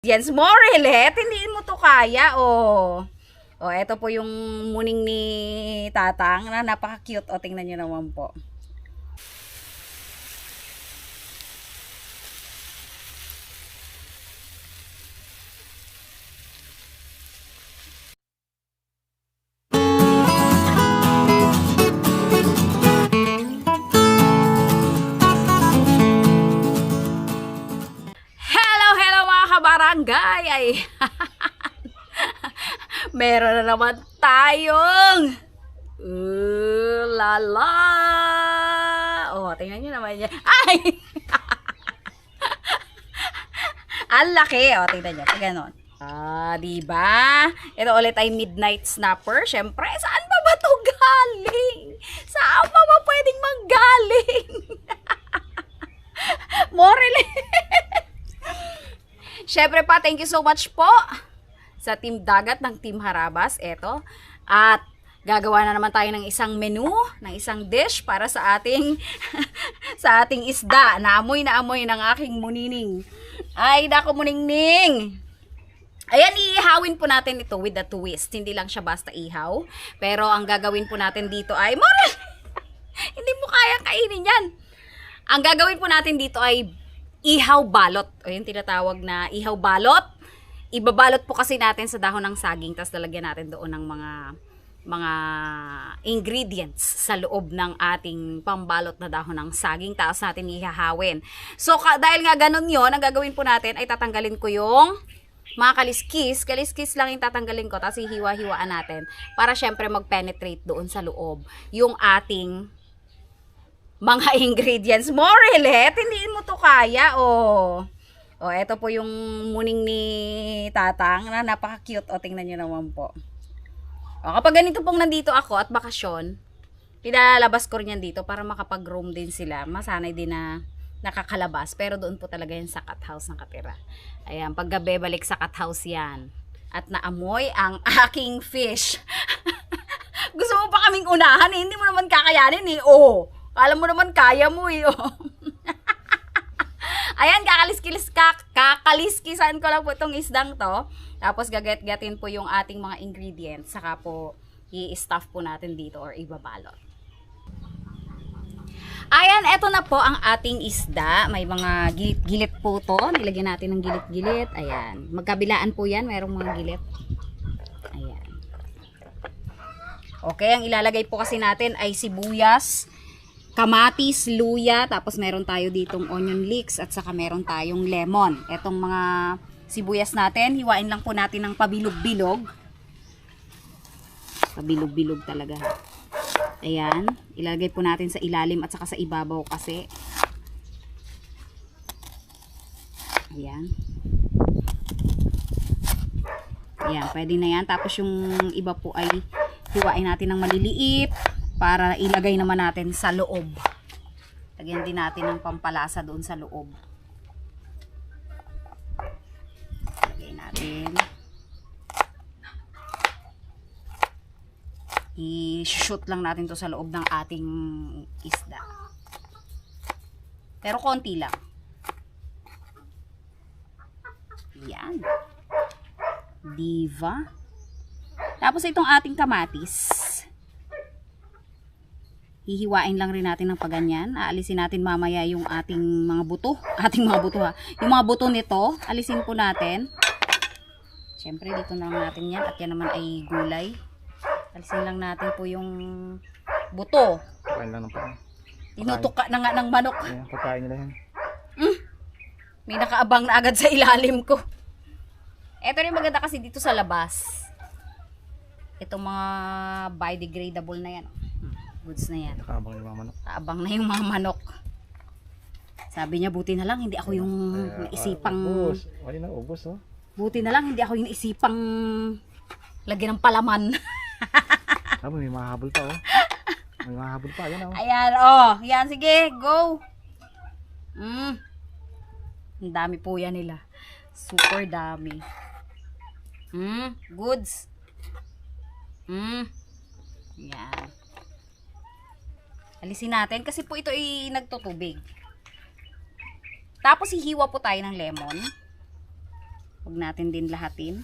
Jens Morelet, hindi mo to kaya, oh. Oh, ito po yung muning ni Tatang na napaka-cute. O, tingnan nyo naman po. Hello, hello mga kabarangay! Ay, meron na naman tayong lala. Oh, tingnan nyo naman yan. Ay! Ang laki. Oh, tingnan nyo. Pag ganon. Diba? Ito ulit ay midnight snapper. Syempre, saan pa ba to galing? Saan pa ba pwedeng manggaling? Morele. Syempre pa, thank you so much po sa Team Dagat ng Team Harabas. Eto. At gagawa na naman tayo ng isang menu, ng isang dish para sa ating sa ating isda. Naamoy na amoy ng aking munining. Ay, nako muningning. Ayan, iihawin po natin ito with a twist. Hindi lang siya basta ihaw. Pero ang gagawin po natin dito ay, Morel! Hindi mo kayang kainin yan. Ang gagawin po natin dito ay ihaw balot. O yung tinatawag na ihaw balot. Ibabalot po kasi natin sa dahon ng saging. Tapos lalagyan natin doon ng mga ingredients sa loob ng ating pambalot na dahon ng saging. Tapos natin ihahawin. So, dahil nga ganun yun, ang gagawin po natin ay tatanggalin ko yung mga kaliskis. Kaliskis lang yung tatanggalin ko. Tapos hihiwa-hiwaan natin. Para syempre mag-penetrate doon sa loob yung ating mga ingredients. Morelet, hindi mo to kaya, oh. Oh, ito po yung muning ni Tatang na napaka-cute. O, tingnan nyo naman po. O, kapag ganito pong nandito ako at bakasyon, pinalabas ko rin yan dito para makapag-roam din sila. Masanay din na nakakalabas. Pero doon po talaga yan sa cat house nakatira. Ayan, paggabi balik sa cat house yan. At naamoy ang aking fish. Gusto mo pa kaming unahan eh. Hindi mo naman kakayanin eh. Oh, kala mo naman kaya mo eh. Oh. Ayan, kakaliskisan ko lang po itong isdang to. Tapos gagat-gatin po yung ating mga ingredients. Saka po i-stuff po natin dito or ibabalot. Ayan, eto na po ang ating isda. May mga gilit-gilit po to. Nilagyan natin ng gilit-gilit. Ayan. Magkabilaan po yan. Mayroong mga gilit. Ayan. Okay, ang ilalagay po kasi natin ay sibuyas, kamatis, luya, tapos meron tayo ditong onion leeks at saka meron tayong lemon. Etong mga sibuyas natin, hiwain lang po natin ng pabilog-bilog. Pabilog-bilog talaga. Ayan, ilalagay po natin sa ilalim at saka sa ibabaw kasi. Ayan. Ayan, pwede na yan. Tapos yung iba po ay hiwain natin ng maliliit para ilagay naman natin sa loob. Lagyan din natin ng pampalasa doon sa loob. Lagay natin. I-shoot lang natin to sa loob ng ating isda. Pero konti lang. Yan. Diva. Tapos itong ating kamatis. Hihiwain lang rin natin ng paganyan. Aalisin natin mamaya yung ating mga buto. Ating mga buto ha. Yung mga buto nito, alisin po natin. Siyempre, dito na lang natin yan. At yan naman ay gulay. Alisin lang natin po yung buto. Pakain lang ng pang. Tinutuka na nga ng manok. Ayan, pagkain nila yan. May nakaabang na agad sa ilalim ko. Ito rin maganda kasi dito sa labas. Itong mga biodegradable na yan. Goods na yan. Nakaabang yung mga manok. Kaabang na yung mga manok. Sabi niya, buti na lang hindi ako yung naisipang... Ubus. Wala na, ubus oh. Buti na lang hindi ako yung naisipang lagyan ng palaman. Sabi, may mahabol pa oh. May mahabol pa, yan oh. Ayan, oh. Yan, sige, go. Ang dami po yan nila. Super dami. Goods. Yan. Alisin natin kasi po ito ay nagtutubig. Tapos hihiwa po tayo ng lemon. Huwag natin din lahatin.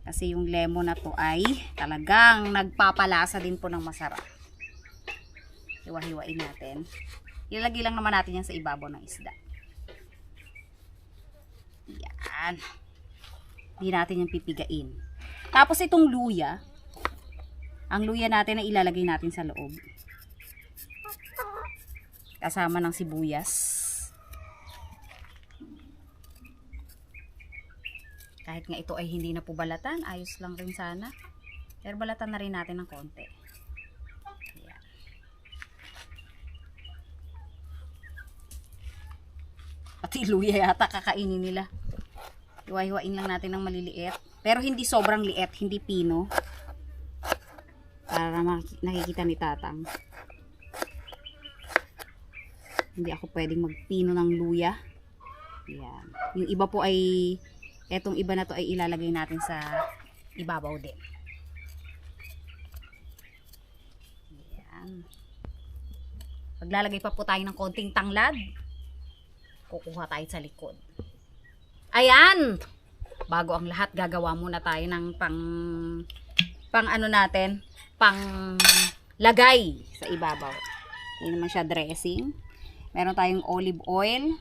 Kasi yung lemon na to ay talagang nagpapalasa din po ng masarap. Hiwa-hiwain natin. Ilalagay lang naman natin yan sa ibabaw ng isda. Yan. Hindi natin yan pipigain. Tapos itong luya, ang luya natin ay ilalagay natin sa loob. Kasama ng sibuyas. Kahit nga ito ay hindi na po balatan, ayos lang rin sana. Pero balatan na rin natin ng konti. Ayan. Pati luya yata kakainin nila. Hiwa-hiwain lang natin ng maliliit. Pero hindi sobrang liit, hindi pino. Para nakikita ni Tatang. Hindi ako pwedeng magpino ng luya. Ayan. Yung iba po ay etong iba na to ay ilalagay natin sa ibabaw din. Ayan. Paglalagay pa po tayo ng konting tanglad, kukuha tayo sa likod. Ayan! Bago ang lahat, gagawa muna tayo ng pang ano natin, pang lagay sa ibabaw. Hindi naman siya dressing. Meron tayong olive oil.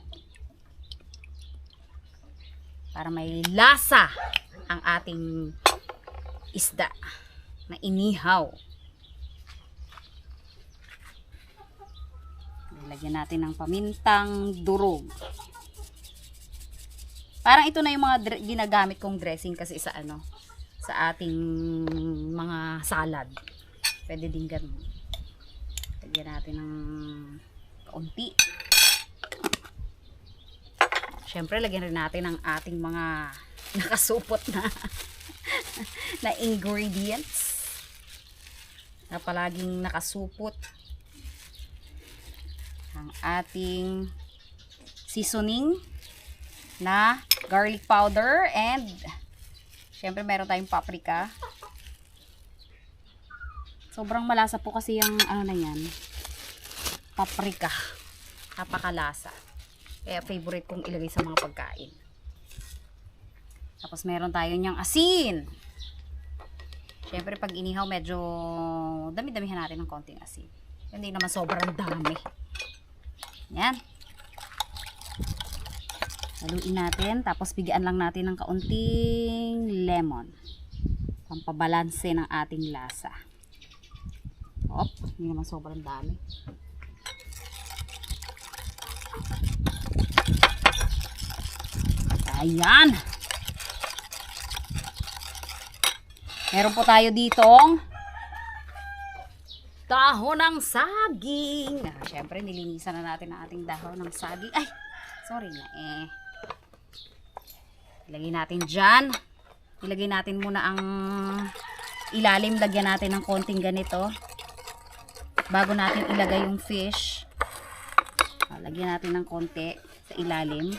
Para may lasa ang ating isda na inihaw. Lagyan natin ng pamintang durog. Parang ito na yung mga ginagamit kong dressing kasi sa ano, sa ating mga salad. Pwede din ganun. Lagyan natin ng kaunti. Siyempre, lagyan rin natin ang ating mga nakasupot na na ingredients na palaging nakasupot. Ang ating seasoning na garlic powder and siyempre meron tayong paprika. Sobrang malasa po kasi yung ano na yan, paprika. Napakalasa. Kaya favorite kong ilagay sa mga pagkain. Tapos meron tayo niyang asin. Siyempre pag inihaw medyo dami-damihan natin ng konting asin. Hindi naman sobrang dami. Yan. Haluin natin. Tapos bigyan lang natin ng kaunting lemon. Pampabalanse ng ating lasa. Hindi naman sobrang dami. Ayan. Meron po tayo ditong dahon ng saging. Siyempre, nilinisan na natin ang ating dahon ng saging. Ay, sorry na Ilagay natin dyan. Ilagay natin muna ang ilalim. Lagyan natin ng konting ganito. Bago natin ilagay yung fish. Lagyan natin ng konti sa ilalim.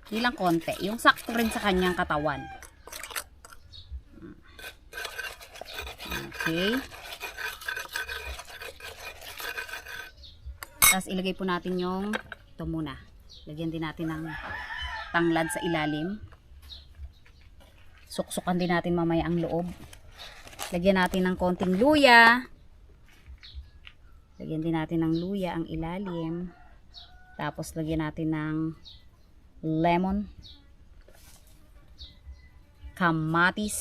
Hindi lang konti. Yung sakto rin sa kanyang katawan. Okay. Tapos ilagay po natin yung ito muna. Lagyan din natin ng tanglad sa ilalim. Suksukan din natin mamaya ang loob. Lagyan natin ng konting luya. Lagyan din natin ng luya ang ilalim. Tapos lagyan natin ng lemon, kamatis,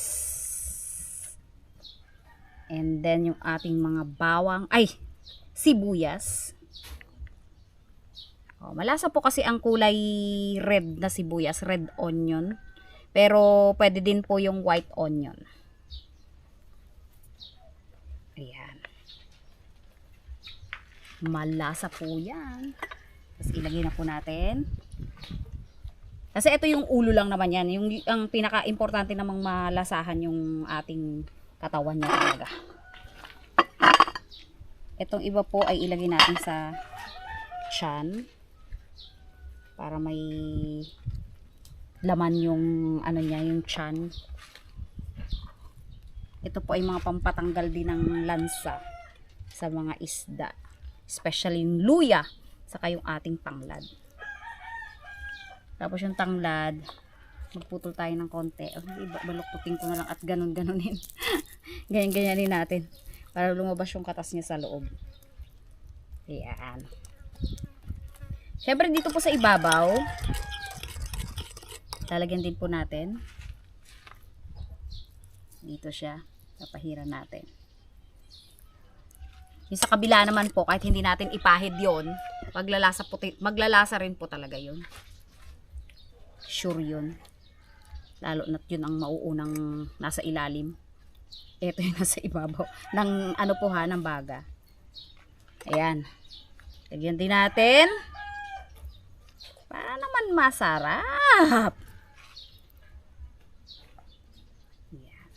and then yung ating mga bawang, sibuyas. Malasa po kasi ang kulay red na sibuyas, red onion. Pero pwede din po yung white onion. Ayan. Malasa po yan. Tapos ilagay na po natin. Kasi ito yung ulo lang naman yan. Ang pinaka-importante namang malasahan yung ating katawan niya talaga. Itong iba po ay ilagay natin sa tiyan. Para may laman yung ano niya, yung tiyan. Ito po ay mga pampatanggal din ng lansa sa mga isda. Especially yung luya, saka yung ating tanglad. Tapos yung tanglad, magputol tayo ng konti. Baluktutin ko na lang at ganun-ganunin. Ganyan-ganyanin natin. Para lumabas yung katas niya sa loob. Ayan. Siyempre dito po sa ibabaw, lalagyan din po natin. Dito siya. Papahiran natin. Yung sa kabila naman po, kahit hindi natin ipahid yon, maglalasa rin po talaga yun. Sure yun. Lalo na't yun ang mauunang nasa ilalim. Ito yung nasa ibabaw. Ng ano po ha, ng baga. Ayan. Lagyan din natin. Para naman masarap. Ayan.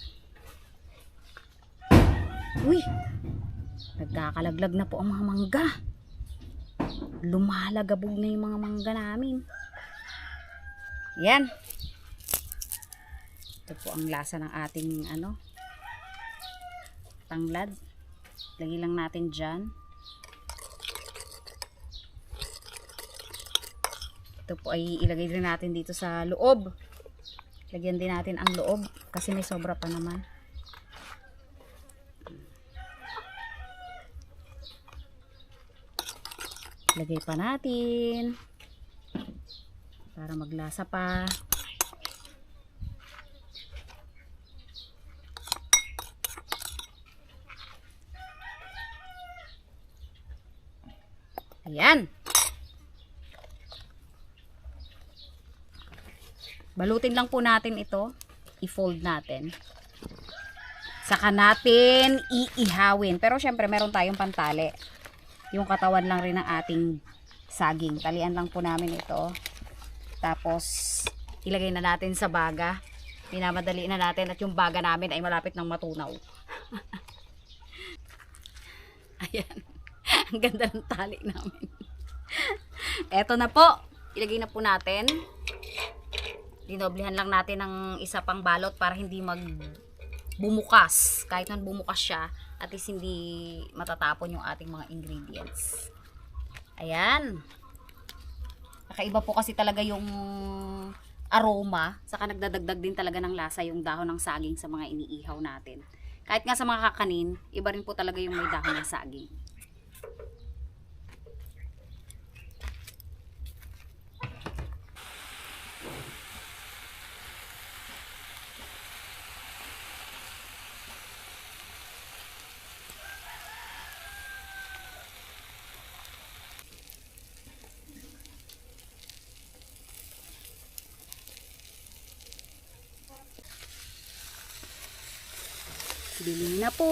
Uy! Nagkakalaglag na po ang mga mangga. Lumalagabog na yung mga mangga namin. Ayan. Ito po ang lasa ng ating tanglad. Lagyan lang natin dyan. Ito po ay ilagay rin natin dito sa loob. Lagyan din natin ang loob kasi may sobra pa naman. Lagay pa natin para maglasa pa. Ayan. Balutin lang po natin ito. I-fold natin. Saka natin iihawin. Pero syempre meron tayong pantali. Yung katawan lang rin ng ating saging. Talian lang po namin ito. Tapos ilagay na natin sa baga. Pinamadali na natin at yung baga namin ay malapit ng matunaw. Ayan. Ang ganda ng tali namin. Eto na po. Ilagay na po natin. Dinoblehan lang natin ng isa pang balot para hindi bumukas. Kahit nang bumukas siya, at least hindi matatapon yung ating mga ingredients. Ayan. Kakaiba po kasi talaga yung aroma. Saka nagdadagdag din talaga ng lasa yung dahon ng saging sa mga iniihaw natin. Kahit nga sa mga kakanin, iba rin po talaga yung may dahon ng saging. Bili na po.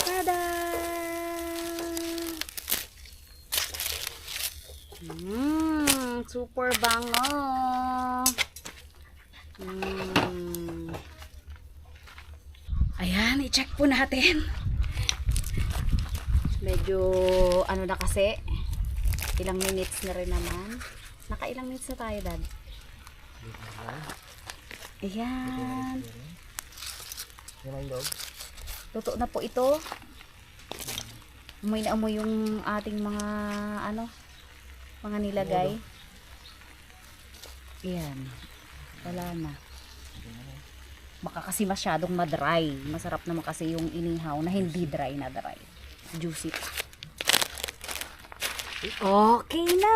Tada! Super bango. Ayan, i-check po natin. Medyo ano na kasi. Ilang minutes na rin naman. Nakailang minutes na tayo, Dad? Ayan. Luto na po ito. Amoy na amoy yung ating mga mga nilagay. Ayan. Wala na. Baka kasi masyadong ma-dry. Masarap naman kasi yung inihaw na hindi dry na dry. Juicy pa. Okay na.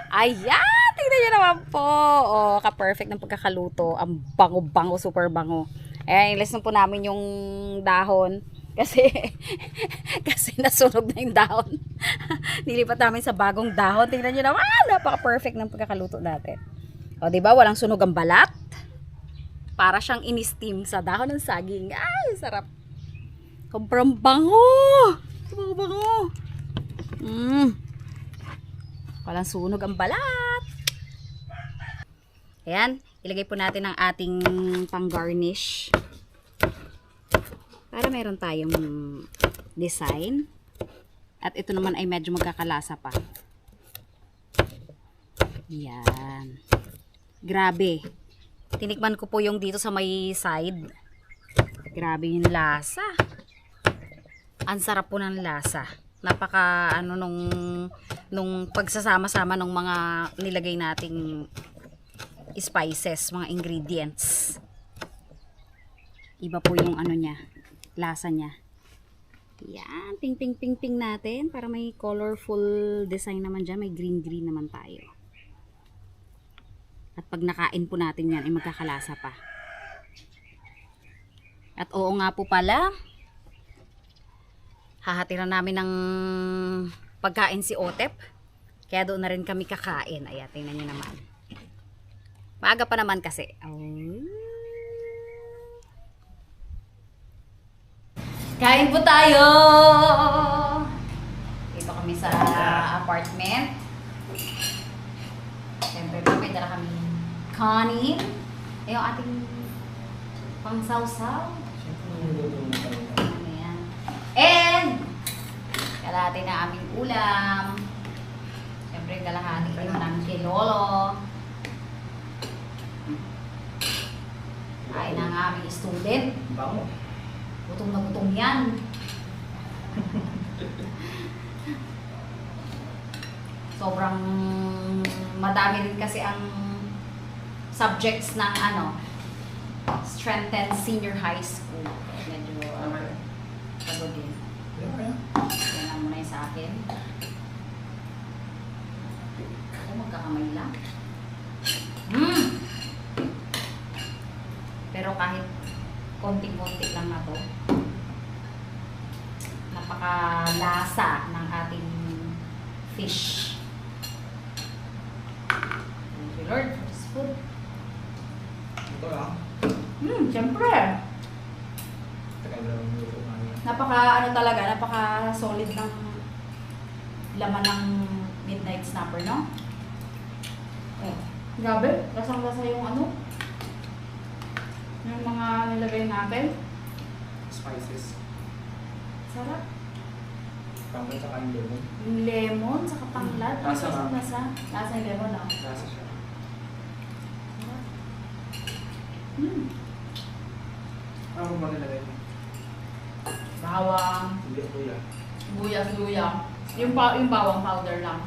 Ayan! Tingnan nyo naman po. Oh, ka-perfect ng pagkakaluto. Ang bango-bango, super bango. Ayan, ilis na po namin yung dahon. Kasi nasunog na yung dahon. Nilipat namin sa bagong dahon. Tingnan nyo naman. Napaka-perfect ng pagkakaluto natin. O, diba? Walang sunog ang balat. Para siyang in-steam sa dahon ng saging. Ay, sarap. Sobrang bango. Bango-bango. Walang sunog ang balat. Ayan, ilagay po natin ang ating pang-garnish. Para meron tayong design. At ito naman ay medyo magkakalasa pa. Ayan. Grabe. Tinikman ko po yung dito sa may side. Grabe yung lasa. Ang sarap po ng lasa. Napaka ano nung pagsasama-sama ng mga nilagay nating spices, mga ingredients. Iba po yung ano niya, lasa niya. Yan, ping natin para may colorful design naman dyan. May green naman tayo. At pag nakain po natin yan, ay magkakalasa pa. At oo nga po pala, hahatiran namin ng pagkain si Otep. Kaya doon na rin kami kakain. Ayan, tingnan nyo naman. Maaga pa naman kasi. Oh. Kain po tayo! Dito kami sa apartment. Siyempre, may dala kami kanin. Yung ating pang-saw-saw. Ano yan? And, kalahati na aming ulam. Siyempre, kalahati rin namin kay Lolo. Kain na ang aming student. Bango. Gutom na gutom yan. Sobrang madami rin kasi ang subjects ng Strengthened Senior High School. Medyo pagod din. Yan lang muna yung sa akin. Ako magkakamay lang. Pero kahit konting-konti lang na to, napakalasa ng ating fish. Thank you Lord for this food. Ito lang. Siyempre. Tagal na lang yung Napaka solid ng laman ng midnight snapper, no? Grabe, lasang-lasa yung yung mga nilagay natin. spices. Sarap. Tanggol sa kain lemon. Yung lemon, saka tanglad. Lasa ba? Lasa. Lasa yung lemon, no? Lasa siya. Sarap. Ano ba nilagay mo? Bawang, Hindi ako yan. luya. Yung bawang powder lang.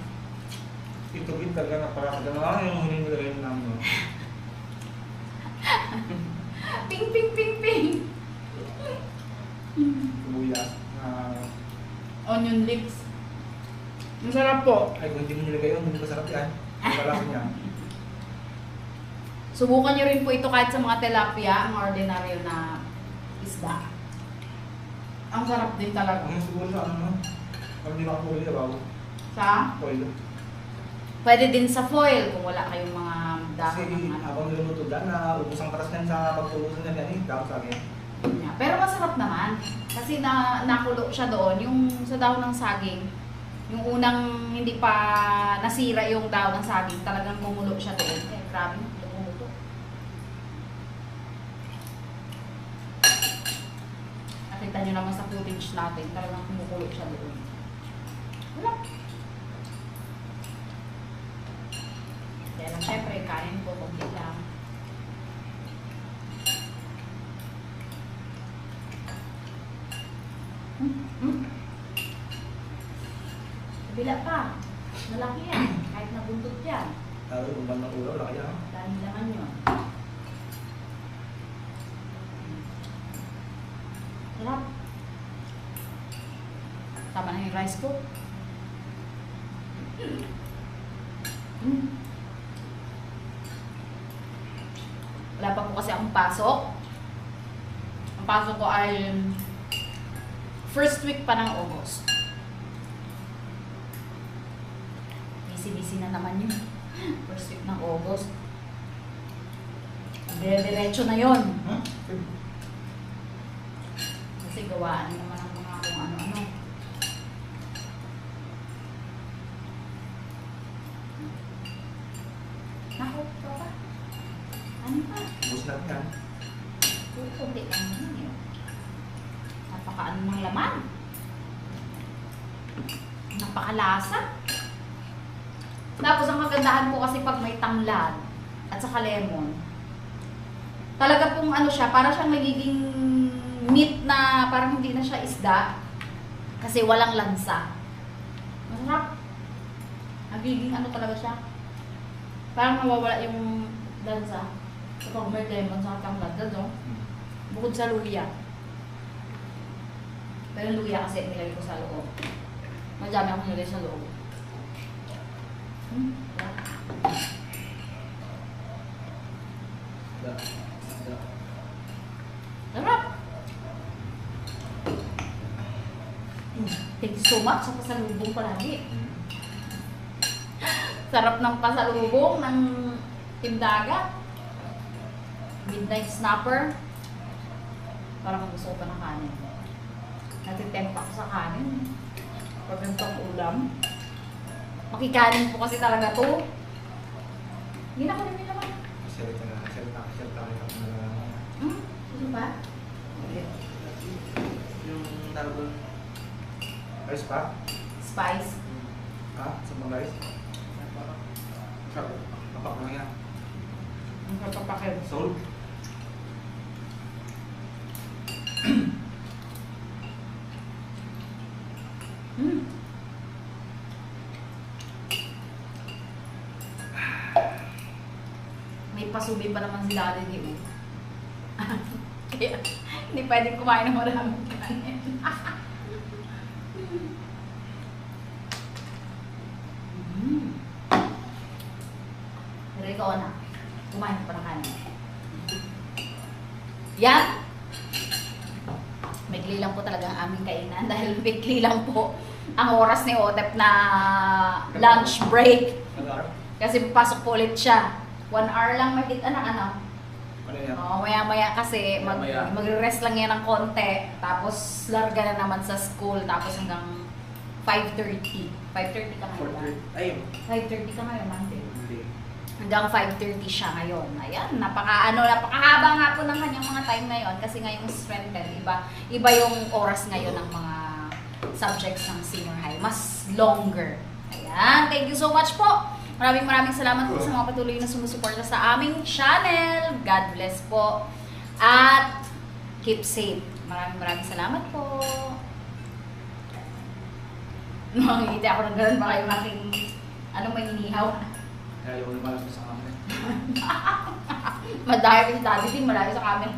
Ito din talaga na para kaganawa yung huling nilagay mo namin. Ping! Sibuyas. Onion leeks. Masarap po. Ay, kung hindi mo nilagay yun, hindi masarap yan. Ang kalasa niya. Subukan nyo rin po ito kahit sa mga tilapia, ang ordinaryo na isda. Ang sarap din talaga. Ang siguro sa pag di makapuli na bago. Sa? Oil. Pwede din sa foil kung wala kayong mga dahon Kasi ng habang niluluto dyan, ubus ang katas niyan sa pagtulusan niya yan. Dapat sa akin. Yeah. Pero masarap naman. Kasi nakulo siya doon. Yung sa dahon ng saging, yung unang hindi pa nasira yung dahon ng saging, talagang kumulo siya doon. Eh, grabe, kumulo. Nakita nyo naman sa footage natin, talagang kumukulo siya doon. Wala. Kaya lang, syempre, kain ko, konti lang. Kabila pa. Malaki yan. Kahit nabuntot yan. Lalo kung ba ng ulaw, laki yan. Dami naman yun. Sarap. Tama na yung rice ko. Wala pa po kasi akong pasok. Ang pasok ko ay first week pa ng August. Busy na naman yun. First week ng August. Diretso na yun. Kasi gawaan naman ang mga kung ano-ano. Naku, pa. Ano pa? Ubus natin yan. Kunti lang naman yun. Napakaano ng laman. Napakalasa. Tapos ang kagandahan po kasi pag may tanglad at saka lemon, talaga pong ano siya, para siyang nagiging meat na parang hindi na siya isda kasi walang lansa. Masarap. Nagiging ano talaga siya. Parang nawawala yung lansa. Kapag may lemon sa kamlad, no? Bukod sa luya. Pero yung luya kasi nilagay ko sa loob. Madami akong nilagay sa loob. Sarap! Thank you so much sa pasalubong palagi. Sarap ng pasalubong ng Team Dagat. Midnight Snapper. Parang gusto ko pa ng kanin. Natitempa ko sa kanin. Pag nagtang ulam. Makikanin po kasi talaga to. Hindi na ko namin naman. Salita ka na. Ano ba? Yung tawag rice pa? Spice. Ha? Sa mga rice? Kapak lang yan. Ang kapapakil. Soul? May pasubi pa naman si Daddy di mo. Kaya hindi pwedeng kumain ng maraming kanin. Pero ikaw na, kumain ka pa ng kanin. Yan! Bigli lang po talaga ang aming kainan dahil bigli lang po ang oras ni Otep na lunch break. Kasi pasok po ulit siya. 1 hour lang mahigit anak ano. Ano yan? Oo, maya-maya kasi Maya-maya. magre-rest lang yan ng konti. Tapos larga na naman sa school. Tapos hanggang 5:30. 5:30 ka ngayon. 4:30. Ay, 5:30 ka ngayon, Monday. hindi. Hanggang 5:30 siya ngayon. Ayan, napakahaba nga po ng kanyang mga time ngayon kasi ngayong strengthen, iba yung oras ngayon ng mga subjects ng senior high. Mas longer. Ayan, thank you so much po. Maraming salamat po sa mga patuloy na sumusuporta sa aming channel. God bless po. At keep safe. Maraming salamat po. Makikita ako ng ganun, baka yung aking may inihaw. Ayaw ko lumalas sa amin. Madahil yung daddy din, malayo sa amin.